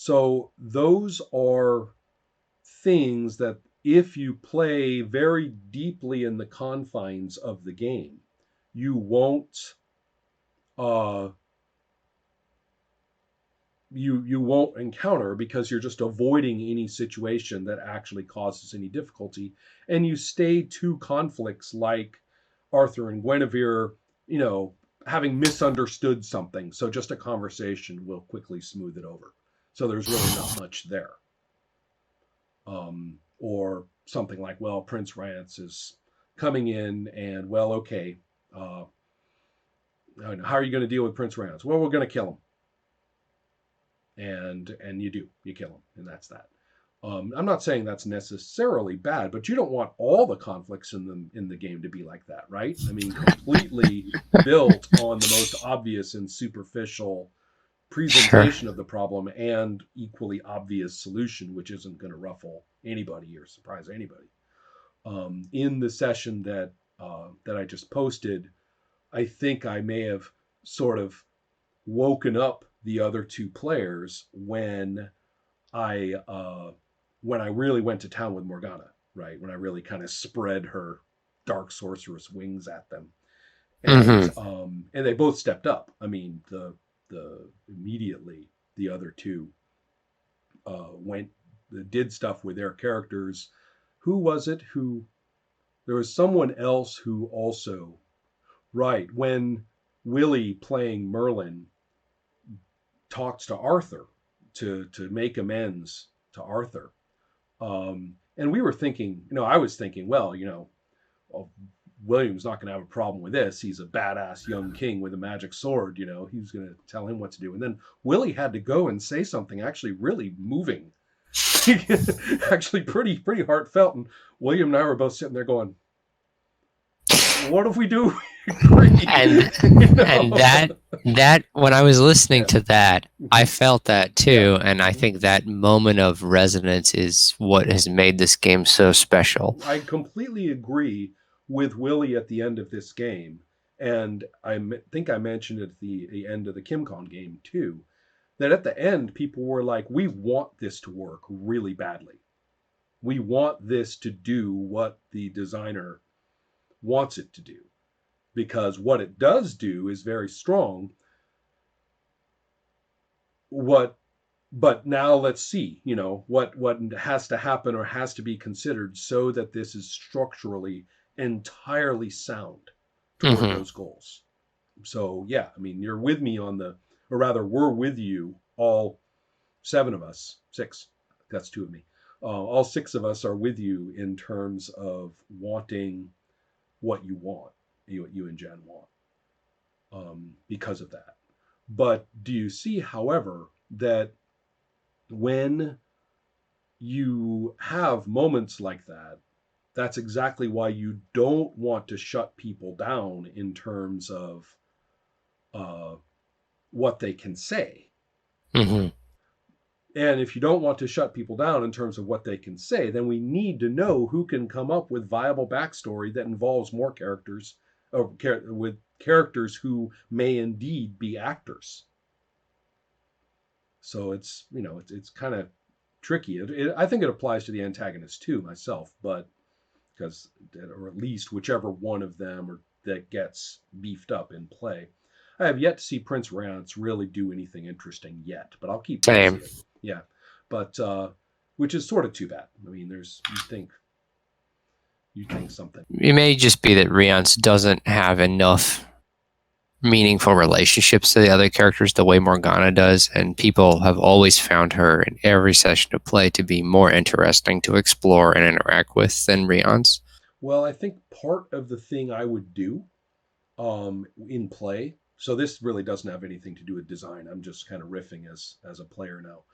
So those are things that if you play very deeply in the confines of the game, you won't uh, you won't encounter because you're just avoiding any situation that actually causes any difficulty, and you stay to conflicts like Arthur and Guinevere, you know, having misunderstood something, so just a conversation will quickly smooth it over. So there's really not much there. Or something like, well, Prince Rance is coming in, and well, okay, uh, how are you going to deal with Prince Rance? Well, we're going to kill him, and you kill him, and that's that. I'm not saying that's necessarily bad, but you don't want all the conflicts in the game to be like that, right? I mean, completely built on the most obvious and superficial Sure. presentation of the problem and equally obvious solution, which isn't going to ruffle anybody or surprise anybody. In the session that I just posted, I think I may have sort of woken up the other two players I when I really went to town with Morgana, right? When I really kind of spread her dark sorceress wings at them, Hmm. and they both stepped up. I mean, the immediately the other two went did stuff with their characters. Who was it? Who There was someone else who also, right, when Willie playing Merlin talks to Arthur to make amends to Arthur. And we were thinking, I was thinking, well, well, William's not going to have a problem with this. He's a badass young king with a magic sword. He's going to tell him what to do. And then Willie had to go and say something actually really moving, actually pretty heartfelt. And William and I were both sitting there going, "What if we do agree?" And you and know? that when I was listening Yeah. to that, I Mm-hmm. felt that Yeah. too, and I Mm-hmm. think that moment of resonance is what has made this game so special. I completely agree with Willie at the end of this game, and think I mentioned at the end of the KimCon game too. That at the end, people were like, "We want this to work really badly. We want this to do what the designer wants it to do, because what it does do is very strong. What But now let's see, what has to happen or has to be considered so that this is structurally entirely sound toward Hmm. those goals. So yeah, I mean, you're with me on the, or rather, we're with you, all seven of us, six. That's two of me. All six of us are with you in terms of wanting what you want, what you and Jen want, because of that. But do you see, however, that when you have moments like that, that's exactly why you don't want to shut people down in terms of uh, what they can say. Hmm. And if you don't want to shut people down in terms of what they can say, then we need to know who can come up with viable backstory that involves more characters, or with characters who may indeed be actors. So it's kind of tricky. I think it applies to the antagonist too, myself, but because, or at least whichever one of them or that gets beefed up in play. I have yet to see Prince Rance really do anything interesting yet, but I'll keep Same. posted. Yeah, but which is sort of too bad. I mean, there's you'd think something. It may just be that Riance doesn't have enough meaningful relationships to the other characters the way Morgana does, and people have always found her in every session of play to be more interesting to explore and interact with than Riance. Well, I think part of the thing I would do in play. So this really doesn't have anything to do with design. I'm just kind of riffing as a player now.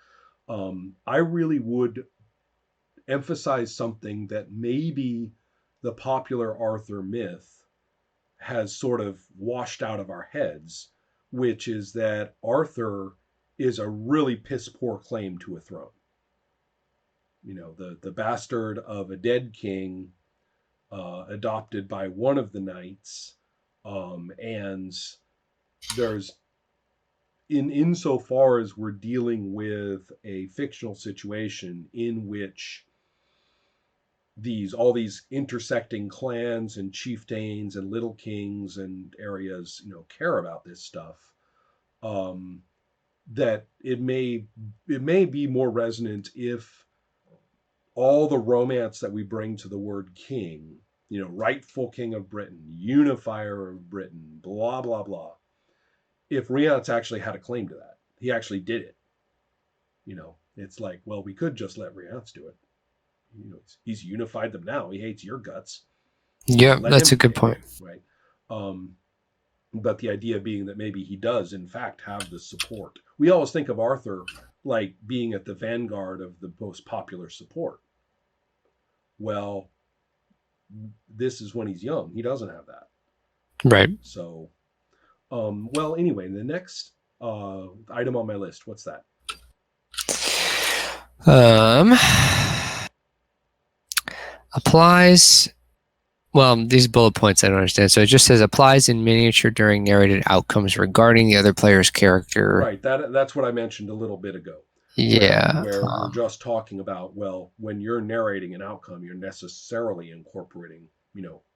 I really would emphasize something that maybe the popular Arthur myth has sort of washed out of our heads, which is that Arthur is a really piss poor claim to a throne. The bastard of a dead king, adopted by one of the knights, and there's in insofar as we're dealing with a fictional situation in which these all these intersecting clans and chieftains and little kings and areas, care about this stuff, um, that it may be more resonant if all the romance that we bring to the word king, rightful king of Britain, unifier of Britain, blah blah blah. If Riance actually had a claim to that, he actually did it. It's like, well, we could just let Riance do it. He's unified them now. He hates your guts. Yeah, Let that's him a be good king, point. right? Um, but the idea being that maybe he does, in fact, have the support. We always think of Arthur like being at the vanguard of the most popular support. Well, this is when he's young. He doesn't have that. Right. So, well, anyway, the next item on my list, what's that? Um, applies. Well, these bullet points I don't understand. So it just says applies in miniature during narrated outcomes regarding the other player's character. Right. That's what I mentioned a little bit ago, where Yeah. where we're just talking about, well, when you're narrating an outcome, you're necessarily incorporating,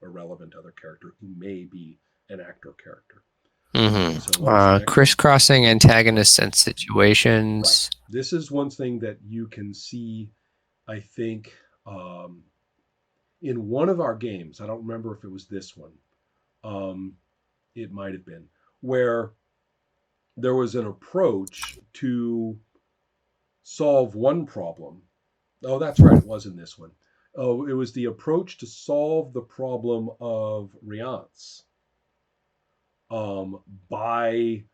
a relevant other character who may be an actor character. So what was the next one? Crisscrossing antagonists and Right. situations. This is one thing that you can see, I think, in one of our games. I don't remember if it was this one. Um, it might have been, where there was an approach to solve one problem. Oh, that's right. It was in this one. Oh, it was the approach to solve the problem of Riance, um, by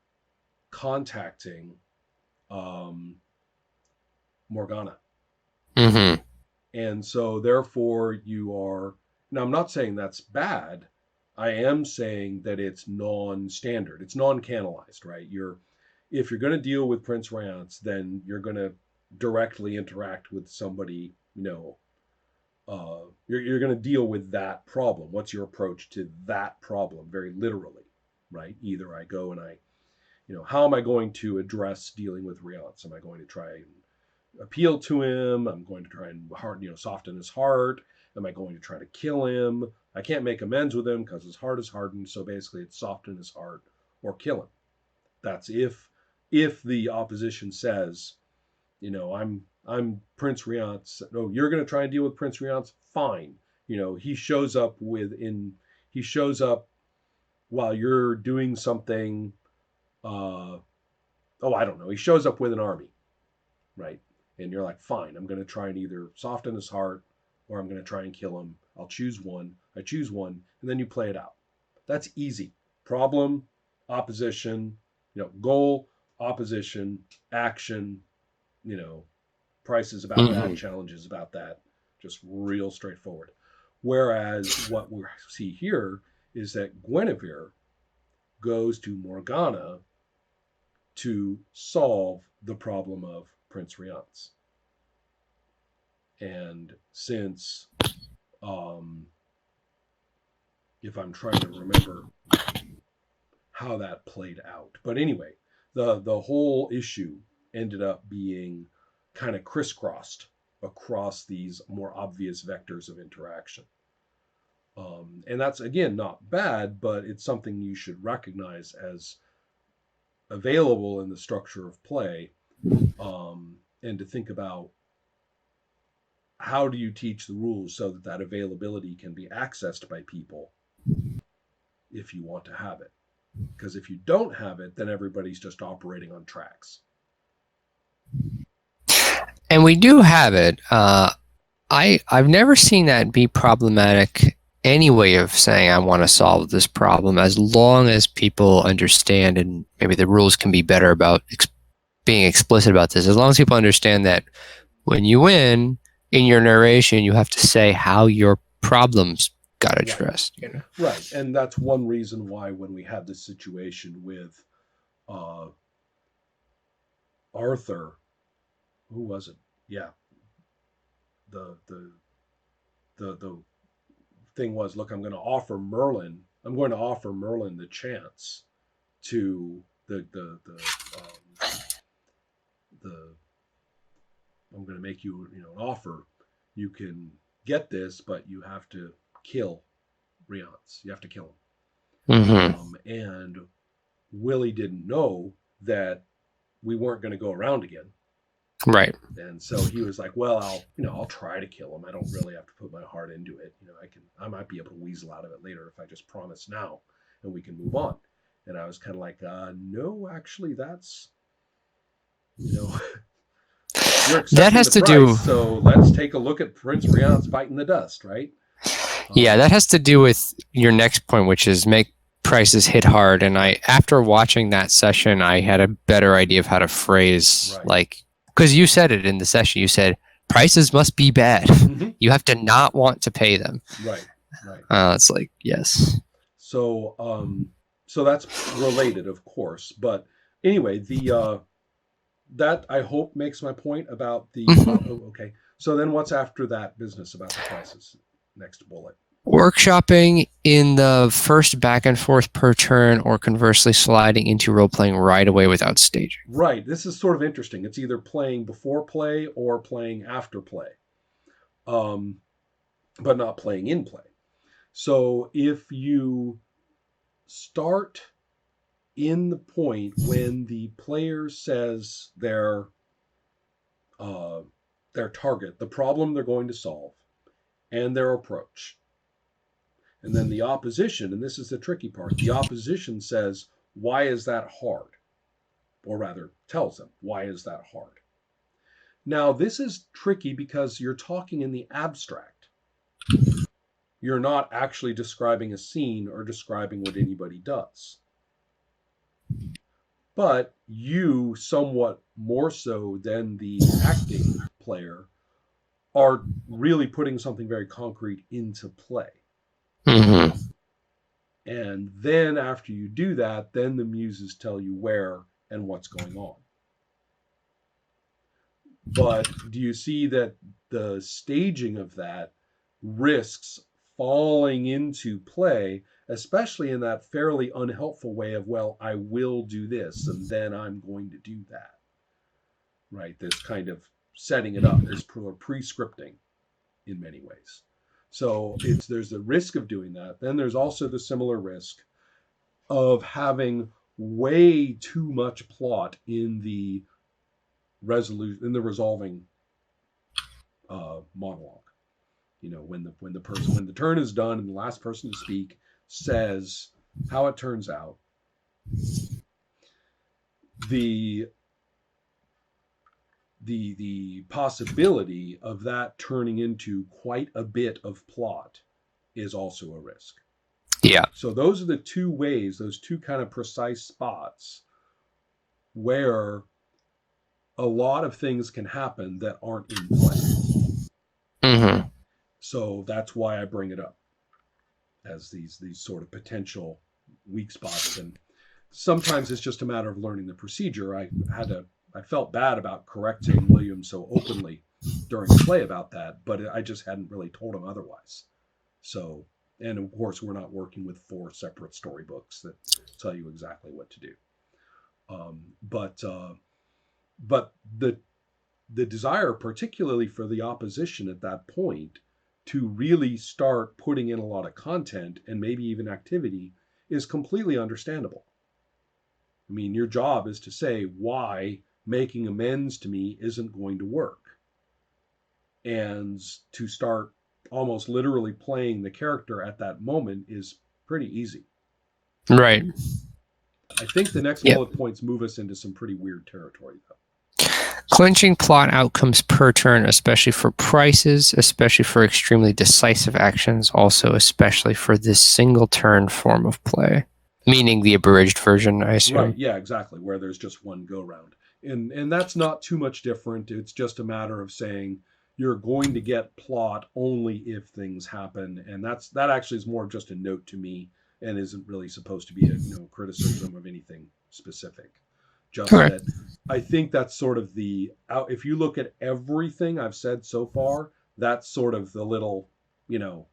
contacting, um, Morgana. Mm-hmm. And so, therefore, you are. Now, I'm not saying that's bad. I am saying that it's non-standard. It's non-canalized, right? If you're going to deal with Prince Riance, then you're going to directly interact with somebody. You're going to deal with that problem. What's your approach to that problem? Very literally, right? Either I go and how am I going to address dealing with Riance? Am I going to try and appeal to him? I'm going to try and soften his heart. Am I going to try to kill him? I can't make amends with him because his heart is hardened. So basically, it's soften his heart or kill him. That's if the opposition says, I'm Prince Riance. No, you're going to try and deal with Prince Riance. Fine. He shows up he shows up while you're doing something. I don't know. He shows up with an army, right? And you're like, fine. I'm going to try and either soften his heart or I'm going to try and kill him. I'll choose one. I choose one, and then you play it out. That's easy. Problem, opposition, goal, opposition, action, you know, prices about that, Mm-hmm. challenges about that, just real straightforward. Whereas what we see here is that Guinevere goes to Morgana to solve the problem of Prince Riance. And since, um, if I'm trying to remember how that played out, but anyway, the whole issue ended up being kind of crisscrossed across these more obvious vectors of interaction. And that's again not bad, but it's something you should recognize as available in the structure of play, and to think about how do you teach the rules so that that availability can be accessed by people if you want to have it. Because if you don't have it, then everybody's just operating on tracks. And we do have it. I've never seen that be problematic. Any way of saying I want to solve this problem, as long as people understand, and maybe the rules can be better about being explicit about this. As long as people understand that when you win in your narration, you have to say how your problems got Right. addressed. Right. And that's one reason why when we had this situation with, uh, Arthur, who was it? Yeah. The thing was, look, I'm going to offer Merlin the chance to the I'm going to make you, you know, an offer. You can get this, but you have to kill Riance. You have to kill him. Mm-hmm. And Willie didn't know that we weren't going to go around again. Right. And so he was like, well, I'll try to kill him. I don't really have to put my heart into it. You know, I might be able to weasel out of it later if I just promise now and we can move on. And I was kind of like, no, actually, that's, you know, you're That accepting has the to price. do, So let's take a look at Prince Riance fighting the dust, right? yeah, that has to do with your next point, which is make prices hit hard. And after watching that session, I had a better idea of how to phrase, Right. like, because you said it in the session, you said prices must be bad. Mm-hmm. You have to not want to pay them. Right. Right. It's like, yes. So that's related, of course. But anyway, that I hope makes my point about the. Okay. So then, what's after that business about the prices? Next bullet. Workshopping in the first back and forth per turn, or conversely sliding into role playing right away without staging. Right. This is sort of interesting. It's either playing before play or playing after play, but not playing in play. So if you start in the point when the player says their target, the problem they're going to solve, and their approach, and then the opposition, and this is the tricky part, the opposition says, why is that hard? Or rather, tells them, why is that hard? Now, this is tricky because you're talking in the abstract. You're not actually describing a scene or describing what anybody does. But you, somewhat more so than the acting player, are really putting something very concrete into play. Mm-hmm. And then after you do that, then the muses tell you where and what's going on. But do you see that the staging of that risks falling into play, especially in that fairly unhelpful way of, well, I will do this and then I'm going to do that. Right? This kind of setting it up, this pre-scripting in many ways. So there's the risk of doing that. Then there's also the similar risk of having way too much plot in the resolving monologue. You know, when the turn is done and the last person to speak says how it turns out, the possibility of that turning into quite a bit of plot is also a risk. Yeah. So those are the two ways, those two kind of precise spots where a lot of things can happen that aren't in play. Mm-hmm. So that's why I bring it up as these sort of potential weak spots. And sometimes it's just a matter of learning the procedure. I felt bad about correcting William so openly during play about that, but I just hadn't really told him otherwise. So, and of course, we're not working with 4 separate storybooks that tell you exactly what to do. But the desire, particularly for the opposition at that point, to really start putting in a lot of content and maybe even activity is completely understandable. I mean, your job is to say why making amends to me isn't going to work, and to start almost literally playing the character at that moment is pretty easy. Right. I think the next bullet points move us into some pretty weird territory, though. Clinching plot outcomes per turn, especially for prices, especially for extremely decisive actions, also especially for this single turn form of play. Meaning the abridged version, I assume. Right, yeah, exactly, where there's just one go round. And that's not too much different. It's just a matter of saying you're going to get plot only if things happen, and that actually is more just a note to me and isn't really supposed to be a criticism of anything specific. Just that I think that's sort of if you look at everything I've said so far, that's sort of the little, the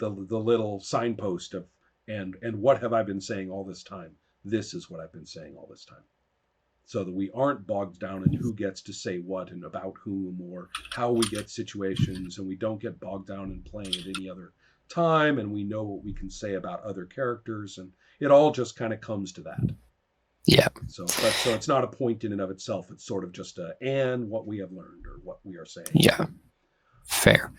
little signpost of and what have I been saying all this time? This is what I've been saying all this time. So that we aren't bogged down in who gets to say what and about whom or how we get situations, and we don't get bogged down in playing at any other time, and we know what we can say about other characters, and it all just kind of comes to that. Yeah. So it's not a point in and of itself. It's sort of just and what we have learned or what we are saying. Yeah. Fair.